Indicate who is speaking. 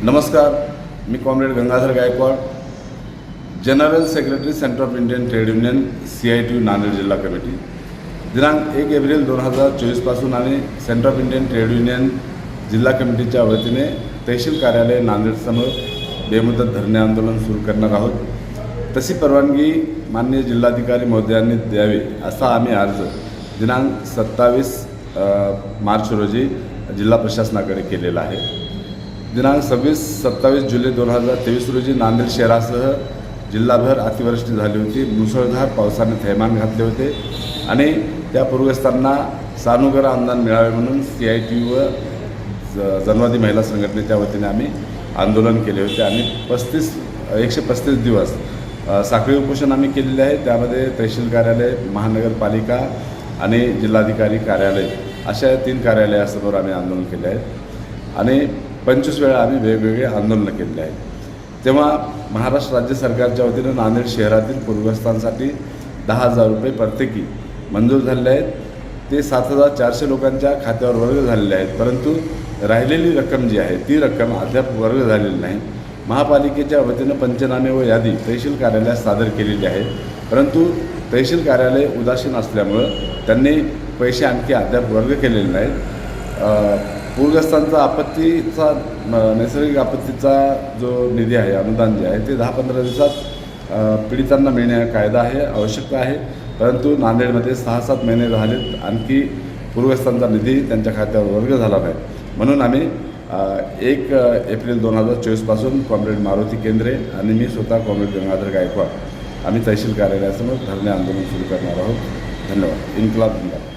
Speaker 1: नमस्कार, मी comrade Gangadhar Gaikwad, general secretary centre of Indian trade union CITU Nanded जिल्हा कमिटी. दिनांक 1 एप्रिल 2024 पासून आणि centre of Indian trade union जिल्हा कमिटीच्या वतीने तहसील कार्यालय नांदेडसमोर बेमुदत धरणे आंदोलन सुरू करणार आहोत. तशी परवानगी माननीय जिल्हाधिकारी महोदयांनी द्यावी असा आम्ही अर्ज दिनांक 27 मार्च रोजी जिल्हा प्रशासनाकडे केलेला आहे. दिनांक 27 जुलै 2023 रोजी नांदेड शहरासह जिल्हाभर अतिवृष्टी झाली होती. मुसळधार पावसाने थैमान घातले होते आणि त्या पूरग्रस्तांना सानुग्रह अनुदान मिळावे म्हणून CITU व जनवादी महिला संघटनेच्या वतीने आम्ही आंदोलन केले होते आणि 135 दिवस साखळी उपोषण आम्ही केलेले आहे. त्यामध्ये तहसील कार्यालय, महानगरपालिका आणि जिल्हाधिकारी कार्यालय अशा 3 कार्यालयासमोर आम्ही आंदोलन केले आहे आणि 25 वेळा आम्ही वेगवेगळे आंदोलनं केलेले आहेत. तेव्हा महाराष्ट्र राज्य सरकारच्या वतीनं नांदेड शहरातील पूरग्रस्तांसाठी 10,000 रुपये प्रत्येकी मंजूर झालेले आहेत. ते 7,400 लोकांच्या खात्यावर वर्ग झालेले आहेत, परंतु राहिलेली रक्कम जी आहे ती रक्कम अद्याप वर्ग झालेली नाही. महापालिकेच्या वतीनं पंचनामे व यादी तहसील कार्यालयात सादर केलेली आहे, परंतु तहसील कार्यालय उदासीन असल्यामुळं त्यांनी पैसे आणखी अद्याप वर्ग केलेले नाहीत. पूरग्रस्तांचा नैसर्गिक आपत्तीचा जो निधी आहे, अनुदान जे आहे ते 10-15 दिवसात पीडितांना मिळणे कायदा आहे, आवश्यकता आहे, परंतु नांदेडमध्ये 6-7 महिने झालेत आणखी पूरग्रस्तांचा निधी त्यांच्या खात्यावर वर्ग झाला नाही. म्हणून आम्ही 1 एप्रिल 2024 पासून कॉम्रेड मारुती केंद्रे आणि मी स्वतः कॉम्रेड गंगाधर गायकवाड आम्ही तहसील कार्यालयासमोर धरणे आंदोलन सुरू करणार आहोत. धन्यवाद. इन्कलाब जिंदाबाद.